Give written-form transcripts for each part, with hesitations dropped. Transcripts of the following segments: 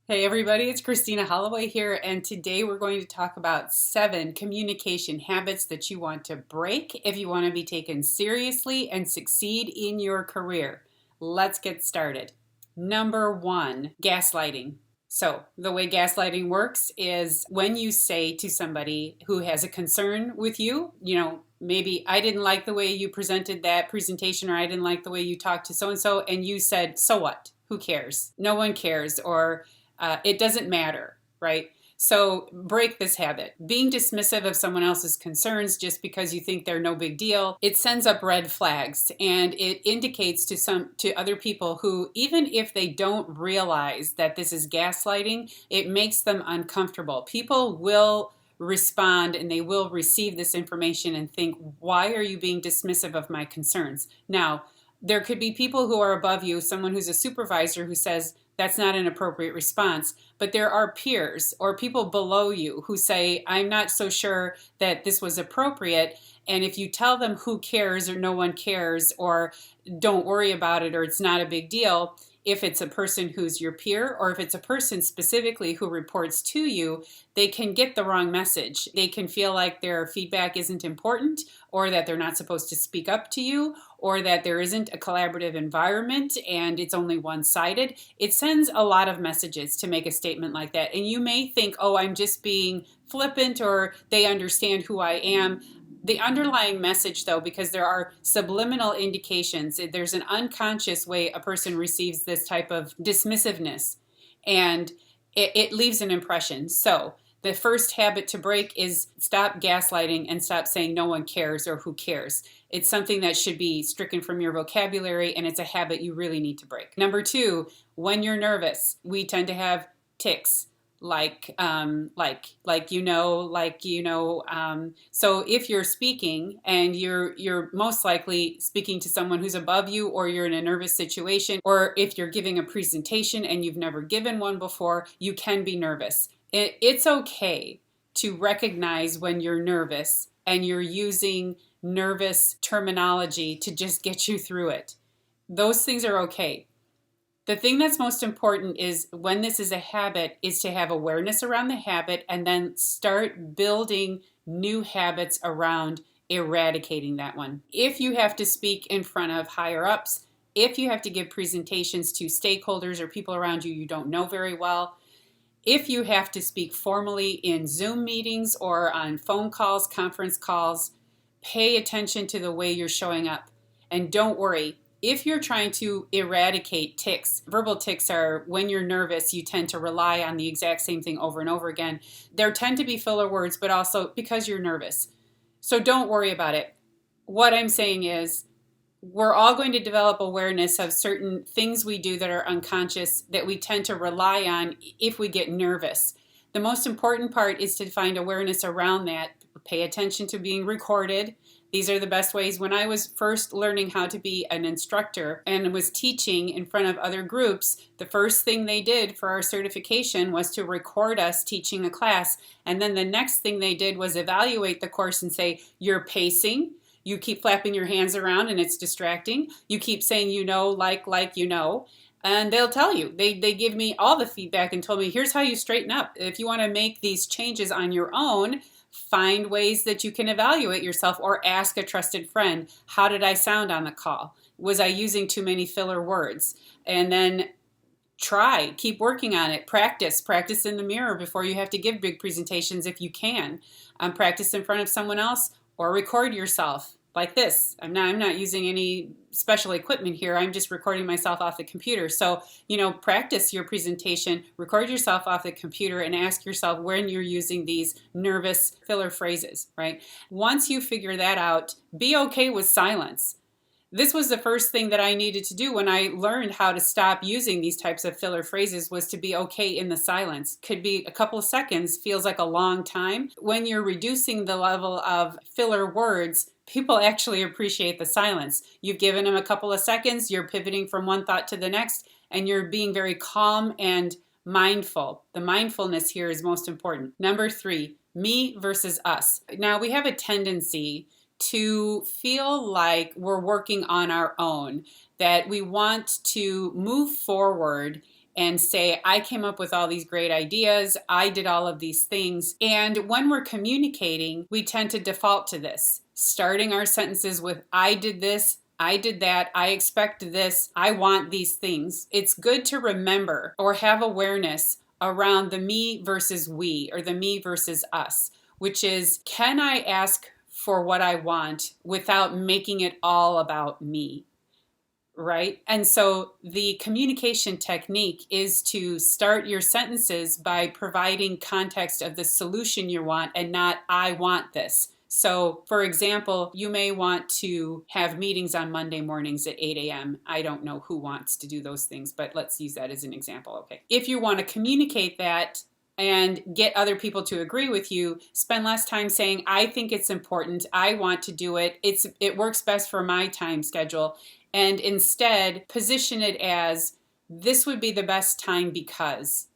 Hey everybody, it's Christina Holloway here, and today we're going to talk about 7 communication habits that you want to break if you want to be taken seriously and succeed in your career. Let's get started. Number 1, gaslighting. So, the way gaslighting works is when you say to somebody who has a concern with you, maybe I didn't like the way you presented that presentation, or I didn't like the way you talked to so and so, and you said, so what? Who cares? No one cares, or it doesn't matter, right? So break this habit. Being dismissive of someone else's concerns just because you think they're no big deal, it sends up red flags, and it indicates to other people who, even if they don't realize that this is gaslighting, it makes them uncomfortable. People will respond and they will receive this information and think, why are you being dismissive of my concerns? Now, there could be people who are above you, someone who's a supervisor who says, that's not an appropriate response. But there are peers or people below you who say, I'm not so sure that this was appropriate. And if you tell them who cares or no one cares or don't worry about it or it's not a big deal, if it's a person who's your peer or if it's a person specifically who reports to you, they can get the wrong message. They can feel like their feedback isn't important, or that they're not supposed to speak up to you, or that there isn't a collaborative environment and it's only one-sided. It sends a lot of messages to make a statement like that. And you may think, oh, I'm just being flippant, or they understand who I am. The underlying message, though, because there are subliminal indications, there's an unconscious way a person receives this type of dismissiveness, and it leaves an impression. So the first habit to break is stop gaslighting and stop saying no one cares or who cares. It's something that should be stricken from your vocabulary, and it's a habit you really need to break. Number 2, when you're nervous, we tend to have tics. So if you're speaking and you're most likely speaking to someone who's above you, or you're in a nervous situation, or if you're giving a presentation and you've never given one before, you can be nervous. It's okay to recognize when you're nervous and you're using nervous terminology to just get you through it. Those things are okay. The thing that's most important is, when this is a habit, is to have awareness around the habit and then start building new habits around eradicating that one. If you have to speak in front of higher ups, if you have to give presentations to stakeholders or people around you you don't know very well, if you have to speak formally in Zoom meetings or on phone calls, conference calls, pay attention to the way you're showing up. And don't worry, if you're trying to eradicate tics, verbal tics are when you're nervous, you tend to rely on the exact same thing over and over again. There tend to be filler words, but also because you're nervous. So don't worry about it. What I'm saying is, we're all going to develop awareness of certain things we do that are unconscious that we tend to rely on if we get nervous. The most important part is to find awareness around that. Pay attention to being recorded. These are the best ways. When I was first learning how to be an instructor and was teaching in front of other groups, the first thing they did for our certification was to record us teaching a class. And then the next thing they did was evaluate the course and say, you're pacing. You keep flapping your hands around and it's distracting. You keep saying, and they'll tell you. They give me all the feedback and told me, here's how you straighten up. If you want to make these changes on your own, find ways that you can evaluate yourself, or ask a trusted friend, how did I sound on the call? Was I using too many filler words? And then keep working on it. Practice in the mirror before you have to give big presentations if you can. Practice in front of someone else, or record yourself like this. I'm not using any special equipment here. I'm just recording myself off the computer. So, practice your presentation, record yourself off the computer, and ask yourself when you're using these nervous filler phrases, right? Once you figure that out, be okay with silence. This was the first thing that I needed to do when I learned how to stop using these types of filler phrases, was to be okay in the silence. Could be a couple of seconds, feels like a long time. When you're reducing the level of filler words, people actually appreciate the silence. You've given them a couple of seconds, you're pivoting from one thought to the next, and you're being very calm and mindful. The mindfulness here is most important. Number 3, me versus us. Now, we have a tendency to feel like we're working on our own, that we want to move forward and say, I came up with all these great ideas, I did all of these things. And when we're communicating, we tend to default to this, starting our sentences with, I did this, I did that, I expect this, I want these things. It's good to remember or have awareness around the me versus we, or the me versus us, which is, can I ask for what I want without making it all about me? Right? And so the communication technique is to start your sentences by providing context of the solution you want and not, I want this. So, for example, you may want to have meetings on Monday mornings at 8 a.m. I don't know who wants to do those things, but let's use that as an example. Okay. If you want to communicate that and get other people to agree with you, spend less time saying, I think it's important, I want to do it, it works best for my time schedule, and instead position it as, this would be the best time because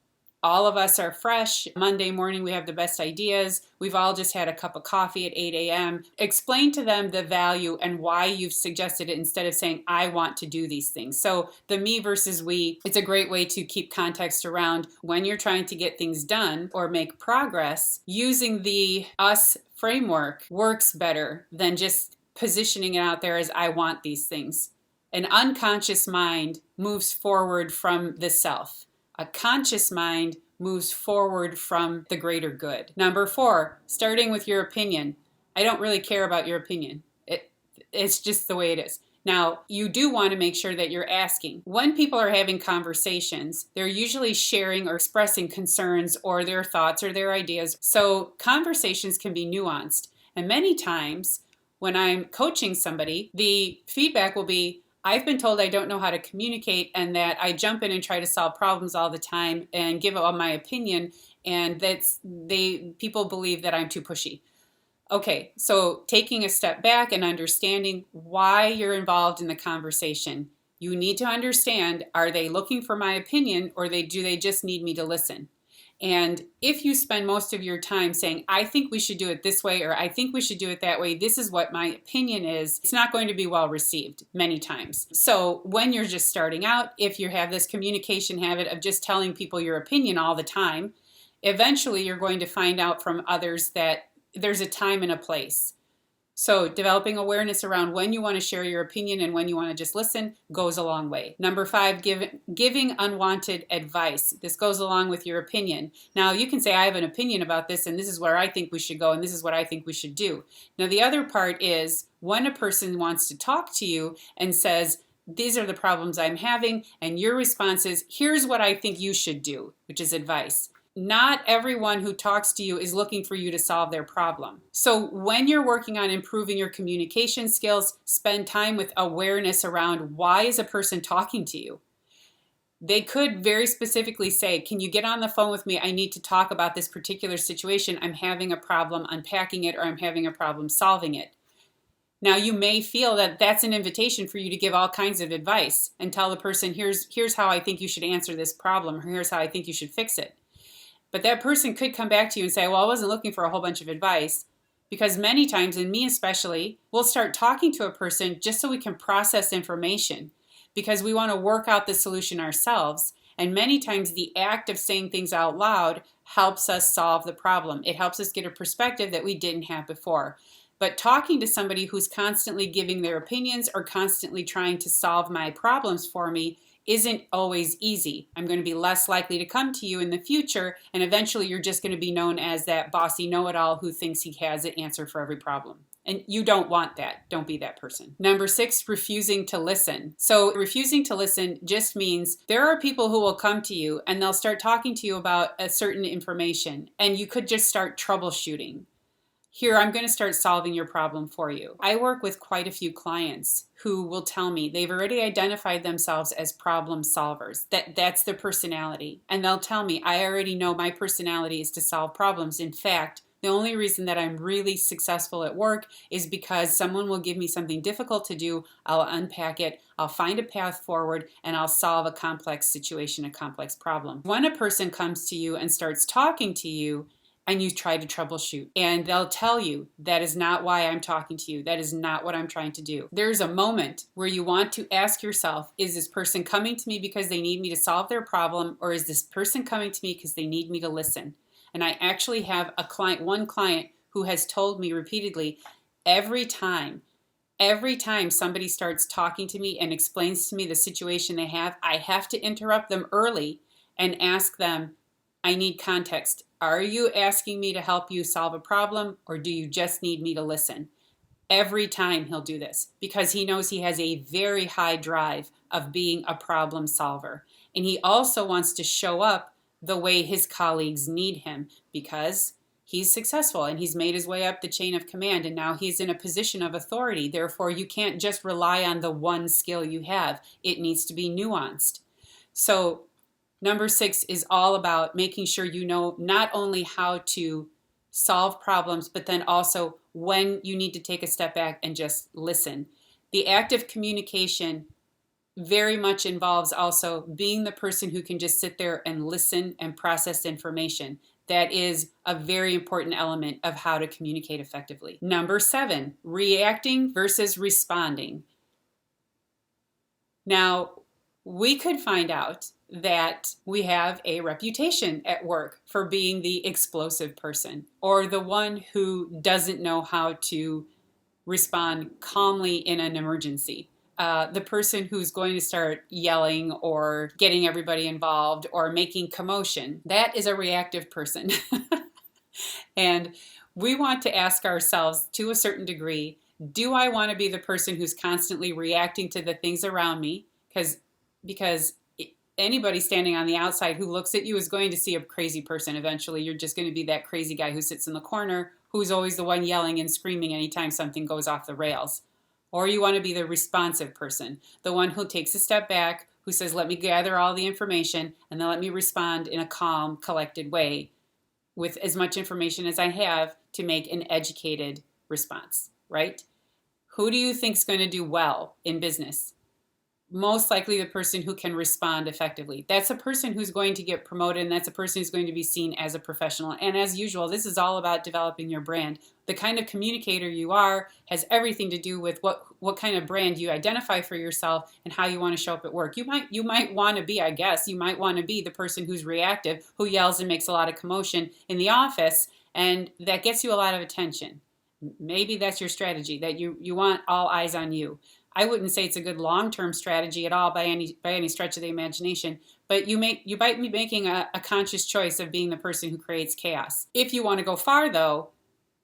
all of us are fresh. Monday morning, we have the best ideas. We've all just had a cup of coffee at 8 a.m. Explain to them the value and why you've suggested it instead of saying, I want to do these things. So the me versus we, it's a great way to keep context around when you're trying to get things done or make progress. Using the us framework works better than just positioning it out there as, I want these things. An unconscious mind moves forward from the self. A conscious mind moves forward from the greater good. Number 4, starting with your opinion. I don't really care about your opinion. It's just the way it is. Now, you do want to make sure that you're asking. When people are having conversations, they're usually sharing or expressing concerns or their thoughts or their ideas. So conversations can be nuanced. And many times when I'm coaching somebody, the feedback will be, I've been told I don't know how to communicate and that I jump in and try to solve problems all the time and give all my opinion, and people believe that I'm too pushy. Okay, so taking a step back and understanding why you're involved in the conversation. You need to understand, are they looking for my opinion, or do they just need me to listen? And if you spend most of your time saying, I think we should do it this way, or I think we should do it that way, this is what my opinion is, it's not going to be well received many times. So when you're just starting out, if you have this communication habit of just telling people your opinion all the time, eventually you're going to find out from others that there's a time and a place. So developing awareness around when you want to share your opinion and when you want to just listen goes a long way. Number 5, giving unwanted advice. This goes along with your opinion. Now you can say, I have an opinion about this and this is where I think we should go and this is what I think we should do. Now the other part is when a person wants to talk to you and says, these are the problems I'm having, and your response is, here's what I think you should do, which is advice. Not everyone who talks to you is looking for you to solve their problem. So when you're working on improving your communication skills, spend time with awareness around, why is a person talking to you? They could very specifically say, can you get on the phone with me? I need to talk about this particular situation. I'm having a problem unpacking it, or I'm having a problem solving it. Now you may feel that that's an invitation for you to give all kinds of advice and tell the person, here's how I think you should answer this problem, or here's how I think you should fix it. But that person could come back to you and say, well, I wasn't looking for a whole bunch of advice, because many times, and me especially, we'll start talking to a person just so we can process information because we want to work out the solution ourselves. And many times the act of saying things out loud helps us solve the problem. It helps us get a perspective that we didn't have before. But talking to somebody who's constantly giving their opinions or constantly trying to solve my problems for me isn't always easy. I'm going to be less likely to come to you in the future, and eventually you're just going to be known as that bossy know-it-all who thinks he has an answer for every problem. And you don't want that. Don't be that person. Number 6, refusing to listen. So refusing to listen just means there are people who will come to you and they'll start talking to you about a certain information, and you could just start troubleshooting. Here, I'm going to start solving your problem for you. I work with quite a few clients who will tell me they've already identified themselves as problem solvers. That's their personality. And they'll tell me, I already know my personality is to solve problems. In fact, the only reason that I'm really successful at work is because someone will give me something difficult to do, I'll unpack it, I'll find a path forward, and I'll solve a complex situation, a complex problem. When a person comes to you and starts talking to you, and you try to troubleshoot. And they'll tell you, that is not why I'm talking to you. That is not what I'm trying to do. There's a moment where you want to ask yourself, is this person coming to me because they need me to solve their problem, or is this person coming to me because they need me to listen? And I actually have one client who has told me repeatedly, every time somebody starts talking to me and explains to me the situation they have, I have to interrupt them early and ask them, I need context. Are you asking me to help you solve a problem, or do you just need me to listen? Every time he'll do this, because he knows he has a very high drive of being a problem solver. And he also wants to show up the way his colleagues need him, because he's successful and he's made his way up the chain of command, and now he's in a position of authority. Therefore, you can't just rely on the one skill you have. It needs to be nuanced. So number 6 is all about making sure you know not only how to solve problems, but then also when you need to take a step back and just listen. The act of communication very much involves also being the person who can just sit there and listen and process information. That is a very important element of how to communicate effectively. Number 7, reacting versus responding. Now, we could find out that we have a reputation at work for being the explosive person, or the one who doesn't know how to respond calmly in an emergency. The person who's going to start yelling or getting everybody involved or making commotion. That is a reactive person. And we want to ask ourselves, to a certain degree, do I want to be the person who's constantly reacting to the things around me? Because anybody standing on the outside who looks at you is going to see a crazy person. Eventually, you're just going to be that crazy guy who sits in the corner, who's always the one yelling and screaming anytime something goes off the rails. Or you want to be the responsive person, the one who takes a step back, who says, let me gather all the information, and then let me respond in a calm, collected way with as much information as I have to make an educated response, right? Who do you think is going to do well in business? Most likely the person who can respond effectively. That's a person who's going to get promoted, and that's a person who's going to be seen as a professional. And as usual, this is all about developing your brand. The kind of communicator you are has everything to do with what kind of brand you identify for yourself and how you want to show up at work. You might want to be, you might want to be the person who's reactive, who yells and makes a lot of commotion in the office, and that gets you a lot of attention. Maybe that's your strategy, that you want all eyes on you. I wouldn't say it's a good long-term strategy at all by any stretch of the imagination, but you might be making a conscious choice of being the person who creates chaos. If you want to go far, though,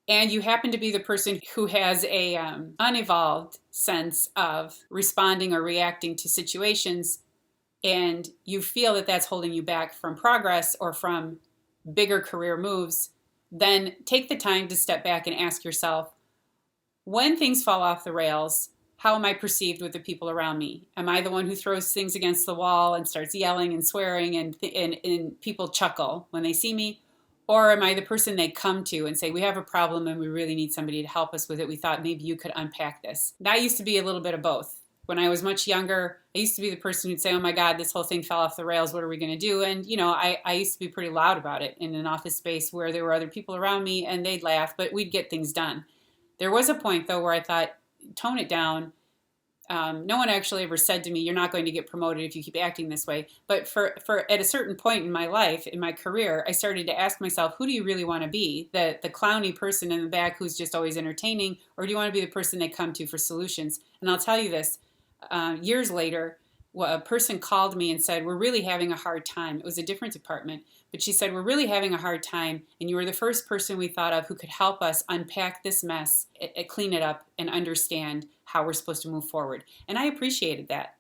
and you happen to be the person who has a unevolved sense of responding or reacting to situations, and you feel that that's holding you back from progress or from bigger career moves, then take the time to step back and ask yourself, when things fall off the rails, how am I perceived with the people around me? Am I the one who throws things against the wall and starts yelling and swearing and people chuckle when they see me? Or am I the person they come to and say, we have a problem and we really need somebody to help us with it. We thought maybe you could unpack this. And I used to be a little bit of both. When I was much younger, I used to be the person who'd say, oh my God, this whole thing fell off the rails. What are we going to do? And, I used to be pretty loud about it in an office space where there were other people around me and they'd laugh, but we'd get things done. There was a point, though, where I thought, tone it down. No one actually ever said to me, you're not going to get promoted if you keep acting this way. But for at a certain point in my life, in my career, I started to ask myself, who do you really want to be? The clowny person in the back who's just always entertaining, or do you want to be the person they come to for solutions? And I'll tell you this, years later, a person called me and said, we're really having a hard time. It was a different department, but she said, we're really having a hard time, and you were the first person we thought of who could help us unpack this mess, clean it up, and understand how we're supposed to move forward. And I appreciated that.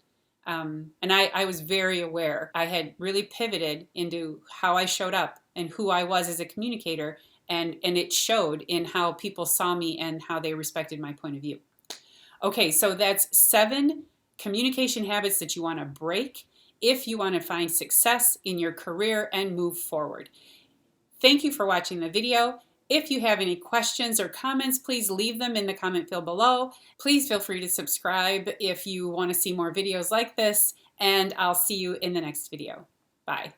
And I was very aware. I had really pivoted into how I showed up and who I was as a communicator, and it showed in how people saw me and how they respected my point of view. Okay, so that's 7 communication habits that you want to break if you want to find success in your career and move forward. Thank you for watching the video. If you have any questions or comments, please leave them in the comment field below. Please feel free to subscribe if you want to see more videos like this, and I'll see you in the next video. Bye.